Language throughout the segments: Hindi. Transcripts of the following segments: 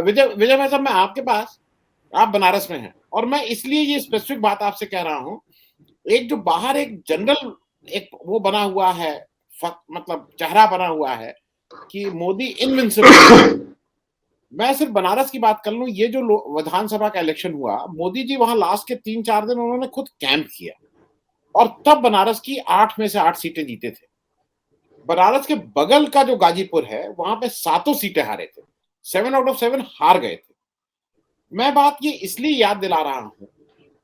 विजय विजय भाई साहब, मैं आपके पास, आप बनारस में हैं और मैं इसलिए ये स्पेसिफिक बात आपसे कह रहा हूं, एक जो बाहर एक जनरल एक वो बना हुआ है, मतलब चेहरा बना हुआ है कि मोदी इनविंसिबल है। मैं सिर्फ बनारस की बात कर लूं, ये जो विधानसभा का इलेक्शन हुआ, मोदी जी वहां लास्ट के 3-4 दिन उन्होंने खुद कैंप किया और तब बनारस की 8 में से 8 सीटें जीते थे। बनारस के बगल का जो गाजीपुर है, वहां पे 7 सीटें हारे थे, 7 आउट ऑफ 7 हार गए थे। मैं बात ये इसलिए याद दिला रहा हूं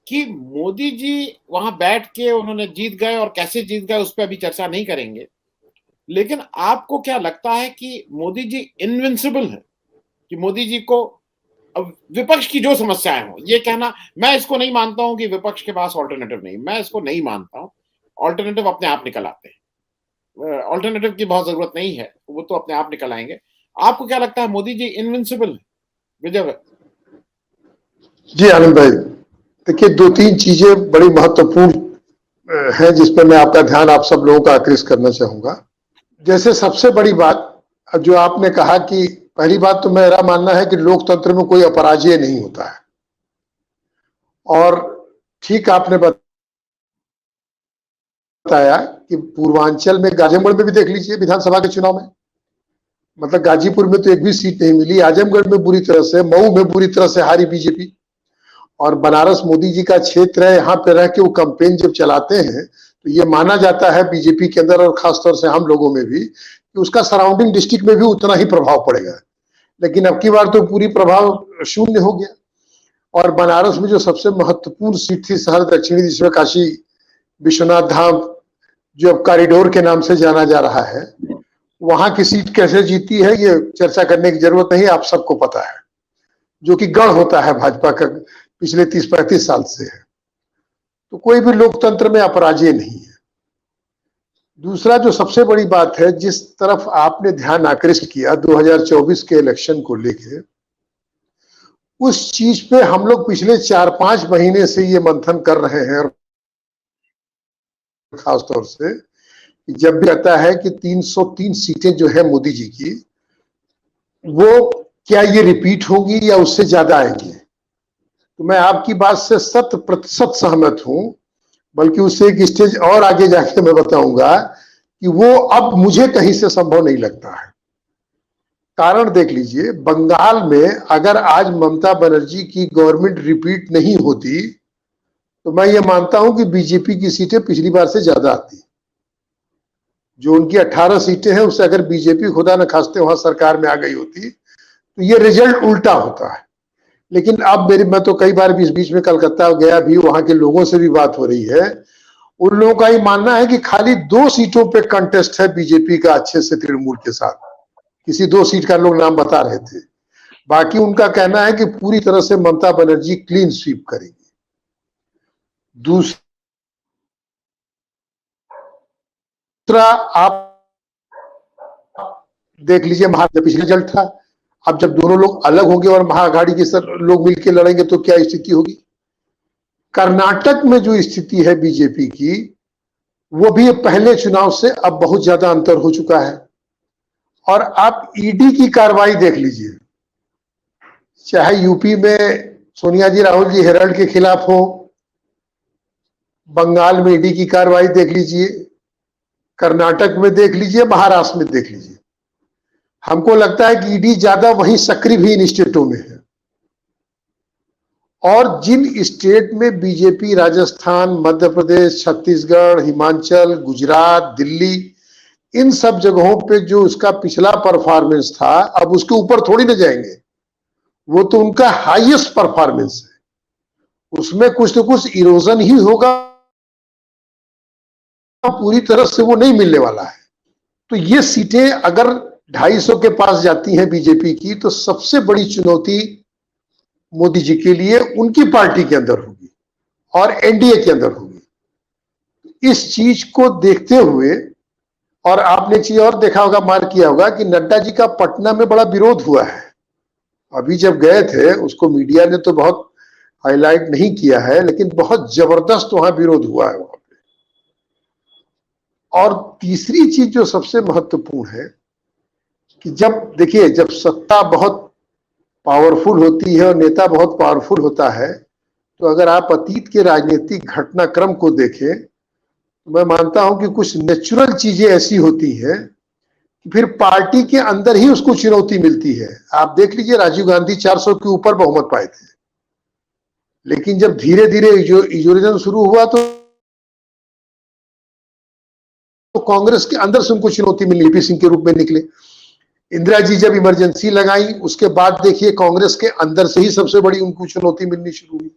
कि मोदी जी वहां बैठ के उन्होंने जीत गए, और कैसे जीत गए उस पर अभी चर्चा नहीं करेंगे, लेकिन आपको क्या लगता है कि मोदी जी इनविंसिबल है? कि मोदी जी को अब विपक्ष की जो समस्याएं हो, ये कहना, मैं इसको नहीं मानता हूं कि विपक्ष के पास ऑल्टरनेटिव नहीं, मैं इसको नहीं मानता हूं। ऑल्टरनेटिव अपने आप निकल आते हैं, ऑल्टरनेटिव की बहुत जरूरत नहीं है, वो तो अपने आप निकल आएंगे। आपको क्या लगता है, मोदी जी इनविंसिबल है? विजय भाई। जी आनंद भाई, देखिए 2-3 चीजें बड़ी महत्वपूर्ण है जिस पर मैं आपका ध्यान, आप सब लोगों का आकृष्ट करना चाहूंगा। जैसे सबसे बड़ी बात जो आपने कहा कि पहली बात तो मेरा मानना है कि लोकतंत्र में कोई अपराजय नहीं होता है, और ठीक आपने बताया कि पूर्वांचल में आजमगढ़ में भी देख लीजिए विधानसभा के चुनाव में, मतलब गाजीपुर में तो एक भी सीट नहीं मिली, आजमगढ़ में बुरी तरह से, मऊ में बुरी तरह से हारी बीजेपी, और बनारस मोदी जी का क्षेत्र है, यहाँ पे रह के वो कैंपेन जब चलाते हैं तो ये माना जाता है बीजेपी के अंदर और खासतौर से हम लोगों में भी कि उसका सराउंडिंग डिस्ट्रिक्ट में भी उतना ही प्रभाव पड़ेगा। लेकिन अब की बार तो पूरी प्रभाव शून्य हो गया, और बनारस में जो सबसे महत्वपूर्ण सीट थी शहर दक्षिणी दिशा में काशी विश्वनाथ धाम, जो अब कॉरिडोर के नाम से जाना जा रहा है, वहां की सीट कैसे जीती है ये चर्चा करने की जरूरत नहीं, आप सबको पता है, जो कि गढ़ होता है भाजपा का पिछले 30-35 साल से है। तो कोई भी लोकतंत्र में अपराजय नहीं है। दूसरा जो सबसे बड़ी बात है, जिस तरफ आपने ध्यान आकृष्ट किया 2024 के इलेक्शन को लेके, उस चीज पे हम लोग पिछले 4-5 महीने से ये मंथन कर रहे हैं, खासतौर से जब भी आता है कि 303 सीटें जो है मोदी जी की, वो क्या ये रिपीट होगी या उससे ज्यादा आएंगी। तो मैं आपकी बात से 100% सहमत हूं, बल्कि उससे एक स्टेज और आगे जाके मैं बताऊंगा कि वो अब मुझे कहीं से संभव नहीं लगता है। कारण देख लीजिए, बंगाल में अगर आज ममता बनर्जी की गवर्नमेंट रिपीट नहीं होती तो मैं ये मानता हूं कि बीजेपी की सीटें पिछली बार से ज्यादा आती। जो उनकी 18 सीटें हैं, उससे अगर बीजेपी खुदा न खास्ते वहां सरकार में आ गई होती तो ये रिजल्ट उल्टा होता है। लेकिन अब मैं तो कई बार बीच बीच में कलकत्ता गया भी, वहां के लोगों से भी बात हो रही है, उन लोगों का ये मानना है कि खाली 2 सीटों पे कंटेस्ट है बीजेपी का अच्छे से तृणमूल के साथ, किसी 2 सीट का लोग नाम बता रहे थे, बाकी उनका कहना है कि पूरी तरह से ममता बनर्जी क्लीन स्वीप करेगी। दूसरा आप देख लीजिए, महाराष्ट्र पिछले रिजल्ट था, अब जब दोनों लोग अलग होंगे और महाअघाड़ी के सर लोग मिलकर लड़ेंगे तो क्या स्थिति होगी। कर्नाटक में जो स्थिति है बीजेपी की, वो भी पहले चुनाव से अब बहुत ज्यादा अंतर हो चुका है। और आप ईडी की कार्रवाई देख लीजिए, चाहे यूपी में सोनिया जी राहुल जी हेराल्ड के खिलाफ हो, बंगाल में ईडी की कार्रवाई देख लीजिए, कर्नाटक में देख लीजिए, महाराष्ट्र में देख लीजिए। हमको लगता है कि ईडी ज्यादा वहीं सक्रिय भी इन स्टेटों में है। और जिन स्टेट में बीजेपी, राजस्थान, मध्य प्रदेश, छत्तीसगढ़, हिमाचल, गुजरात, दिल्ली, इन सब जगहों पे जो उसका पिछला परफॉर्मेंस था, अब उसके ऊपर थोड़ी ना जाएंगे, वो तो उनका हाईएस्ट परफॉर्मेंस है, उसमें कुछ तो कुछ इरोजन ही होगा, पूरी तरह से वो नहीं मिलने वाला है। तो ये सीटें अगर 250 के पास जाती हैं बीजेपी की, तो सबसे बड़ी चुनौती मोदी जी के लिए उनकी पार्टी के अंदर होगी और एनडीए के अंदर होगी। इस चीज को देखते हुए, और आपने एक चीज और देखा होगा, मार्क किया होगा कि नड्डा जी का पटना में बड़ा विरोध हुआ है। अभी जब गए थे, उसको मीडिया ने तो बहुत हाईलाइट नहीं किया है, लेकिन बहुत जबरदस्त वहां विरोध हुआ है वहां पे। और तीसरी चीज जो सबसे महत्वपूर्ण है कि जब देखिए, जब सत्ता बहुत पावरफुल होती है और नेता बहुत पावरफुल होता है, तो अगर आप अतीत के राजनीतिक घटनाक्रम को देखें तो मैं मानता हूं कि कुछ नेचुरल चीजें ऐसी होती हैं कि फिर पार्टी के अंदर ही उसको चुनौती मिलती है। आप देख लीजिए, राजीव गांधी 400 के ऊपर बहुमत पाए थे, लेकिन जब धीरे धीरे इजोरिज्म शुरू हुआ तो कांग्रेस के अंदर से उनको चुनौती मिली, वीपी सिंह के रूप में निकले। इंदिरा जी जब इमरजेंसी लगाई, उसके बाद देखिए कांग्रेस के अंदर से ही सबसे बड़ी उनको चुनौती मिलनी शुरू हुई।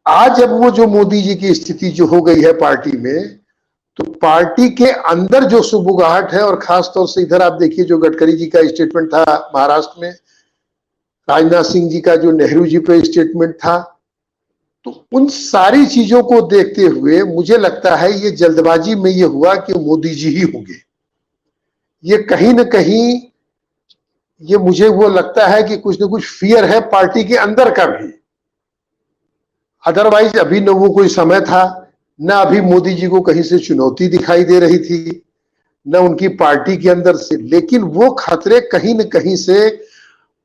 आज जब वो जो मोदी जी की स्थिति जो हो गई है पार्टी में, तो पार्टी के अंदर जो सुगबुगाहट है, और खास तौर से इधर आप देखिए जो गडकरी जी का स्टेटमेंट था महाराष्ट्र में, राजनाथ सिंह जी का जो नेहरू जी पे स्टेटमेंट था, तो उन सारी चीजों को देखते हुए मुझे लगता है ये जल्दबाजी में ये हुआ कि मोदी जी ही होंगे। ये कहीं ना कहीं ये मुझे वो लगता है कि कुछ ना कुछ फियर है पार्टी के अंदर का भी। अदरवाइज अभी न वो कोई समय था, न अभी मोदी जी को कहीं से चुनौती दिखाई दे रही थी, न उनकी पार्टी के अंदर से, लेकिन वो खतरे कहीं न कहीं से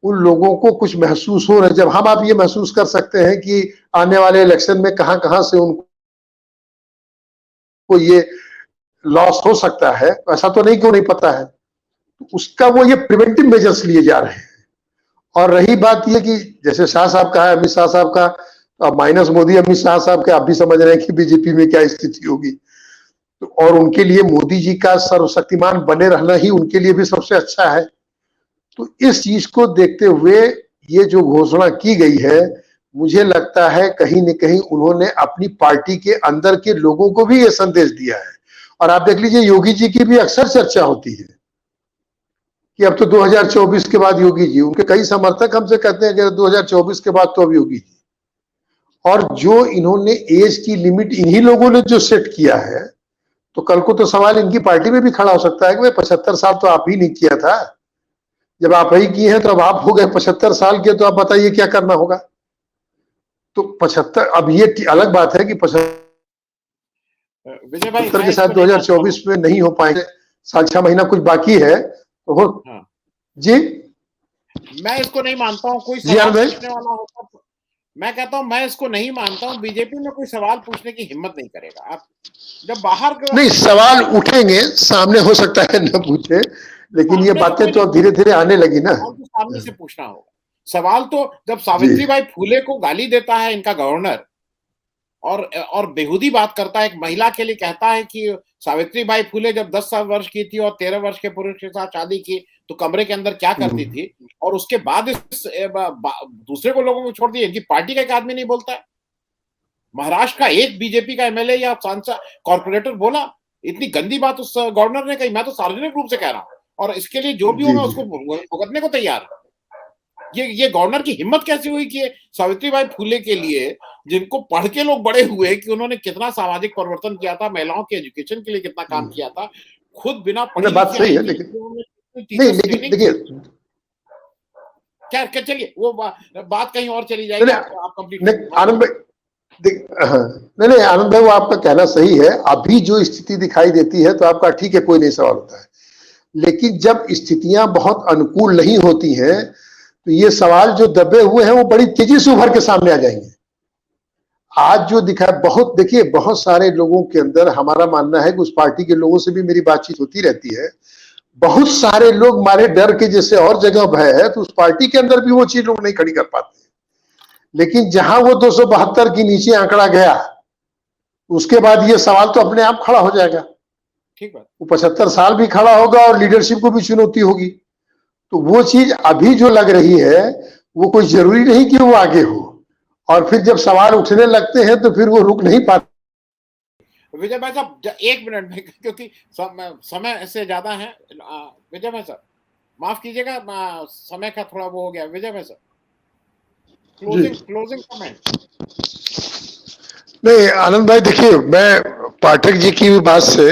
उन लोगों को कुछ महसूस हो रहे हैं। जब हम आप ये महसूस कर सकते हैं कि आने वाले इलेक्शन में कहां कहां से उनको ये लॉस हो सकता है, ऐसा तो नहीं क्यों नहीं पता है, तो उसका वो ये प्रिवेंटिव मेजर्स लिए जा रहे हैं। और रही बात ये कि जैसे शाह साहब का है, अमित शाह साहब का, अब माइनस मोदी अमित शाह साहब के, आप भी समझ रहे हैं कि बीजेपी में क्या स्थिति होगी, तो और उनके लिए मोदी जी का सर्वशक्तिमान बने रहना ही उनके लिए भी सबसे अच्छा है। तो इस चीज को देखते हुए ये जो घोषणा की गई है, मुझे लगता है कहीं न कहीं उन्होंने अपनी पार्टी के अंदर के लोगों को भी ये संदेश दिया है। और आप देख लीजिए, योगी जी की भी अक्सर चर्चा होती है कि अब तो 2024 के बाद योगी जी, उनके कई समर्थक हमसे कहते हैं कि 2024 के बाद तो अब योगी जी। और जो इन्होंने एज की लिमिट इन्हीं लोगों ने जो सेट किया है, तो कल को तो सवाल इनकी पार्टी में भी खड़ा हो सकता है कि भाई 75 साल तो आप ही नहीं किया था, जब आप ही किए हैं तो अब आप हो गए 75 साल के, तो आप बताइए क्या करना होगा। तो 75, अब ये अलग बात है कि 75 के साथ 2024 में नहीं हो पाएंगे, साल 6 महीना कुछ बाकी है तो हो। हाँ। जी, मैं इसको नहीं मानता हूँ कोई सवाल पूछने वाला होता तो, मैं कहता हूँ मैं इसको नहीं मानता हूँ, बीजेपी में कोई सवाल पूछने की हिम्मत नहीं करेगा। आप जब बाहर नहीं, सवाल उठेंगे, सामने हो सकता है न पूछे, लेकिन ये बातें तो धीरे धीरे आने लगी ना। तो सामने से पूछना होगा सवाल। तो जब सावित्रीबाई फूले को गाली देता है इनका गवर्नर और बेहूदी बात करता है, एक महिला के लिए कहता है कि सावित्रीबाई फूले जब 10 वर्ष की थी और 13 वर्ष के पुरुष के साथ शादी की तो कमरे के अंदर क्या करती थी, और उसके बाद दूसरे को लोगों को छोड़ दिया, इनकी पार्टी का एक आदमी नहीं बोलता है। महाराष्ट्र का एक बीजेपी का एमएलए या सांसद कॉर्पोरेटर बोला, इतनी गंदी बात उस गवर्नर ने कही। मैं तो सार्वजनिक रूप से कह रहा हूं, और इसके लिए जो भी होगा उसको भुगतने को तैयार है। ये गवर्नर की हिम्मत कैसे हुई कि सावित्रीबाई फूले के लिए, जिनको पढ़ के लोग बड़े हुए कि उन्होंने कितना सामाजिक परिवर्तन किया था, महिलाओं के एजुकेशन के लिए कितना काम किया था, खुद बिना पढ़े बात सही है, लेकिन देखिए क्या चलिए वो बात कहीं और चली जाएगी। आप कंप्लीट आनंद भाई, नहीं आनंद भाई, वो आपका कहना सही है। अभी जो स्थिति दिखाई देती है तो आपका ठीक है, कोई नहीं सवाल होता है, लेकिन जब स्थितियां बहुत अनुकूल नहीं होती हैं तो ये सवाल जो दबे हुए हैं वो बड़ी तेजी से उभर के सामने आ जाएंगे। आज जो दिखा बहुत, देखिए बहुत सारे लोगों के अंदर, हमारा मानना है कि उस पार्टी के लोगों से भी मेरी बातचीत होती रहती है, बहुत सारे लोग मारे डर के, जैसे और जगह भय है तो उस पार्टी के अंदर भी वो चीज लोग नहीं खड़ी कर पाते। लेकिन जहां वो 272 के नीचे आंकड़ा गया, उसके बाद ये सवाल तो अपने आप खड़ा हो जाएगा। ठीक है, वो 75 साल भी खड़ा होगा और लीडरशिप को भी चुनौती होगी। तो वो चीज अभी जो लग रही है वो कोई जरूरी नहीं कि वो आगे हो, और फिर जब सवाल उठने लगते हैं तो फिर वो रुक नहीं पाते। विजय भाई साहब 1 मिनट में, क्योंकि समय से ज्यादा है। विजय भाई साहब माफ कीजिएगा, समय का थोड़ा वो हो गया। विजय भाई साहब क्लोजिंग कमेंट। नहीं आनंद भाई, देखिए मैं पाठक जी की बात से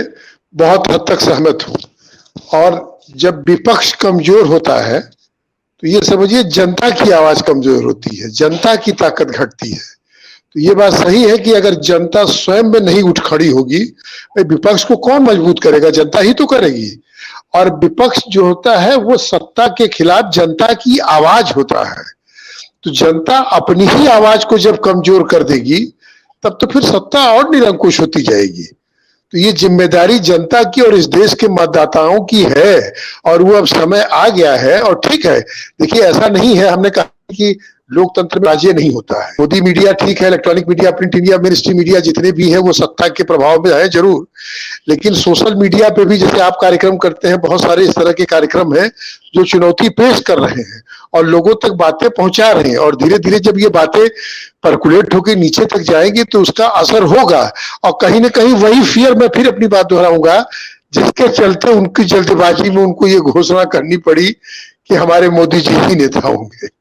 बहुत हद तक सहमत हूं, और जब विपक्ष कमजोर होता है तो ये समझिए जनता की आवाज कमजोर होती है, जनता की ताकत घटती है। तो ये बात सही है कि अगर जनता स्वयं में नहीं उठ खड़ी होगी, विपक्ष को कौन मजबूत करेगा, जनता ही तो करेगी। और विपक्ष जो होता है वो सत्ता के खिलाफ जनता की आवाज होता है। तो जनता अपनी ही आवाज को जब कमजोर कर देगी तब तो फिर सत्ता और निरंकुश होती जाएगी। तो ये जिम्मेदारी जनता की और इस देश के मतदाताओं की है, और वो अब समय आ गया है। और ठीक है, देखिए ऐसा नहीं है, हमने कहा कि लोकतंत्र में राज्य नहीं होता है। मोदी मीडिया ठीक है, electronic media, print media, main stream media जितने भी हैं वो सत्ता के प्रभाव में है जरूर, लेकिन सोशल मीडिया पे भी जैसे आप कार्यक्रम करते हैं, बहुत सारे इस तरह के कार्यक्रम हैं जो चुनौती पेश कर रहे हैं और लोगों तक बातें पहुंचा रहे हैं। और धीरे धीरे जब ये बातें परकुलेट होकर नीचे तक जाएंगी तो उसका असर होगा। और कहीं ना कहीं वही फियर, मैं फिर अपनी बात दोहराऊंगा, जिसके चलते उनकी जल्दबाजी में उनको ये घोषणा करनी पड़ी कि हमारे मोदी जी ही नेता होंगे।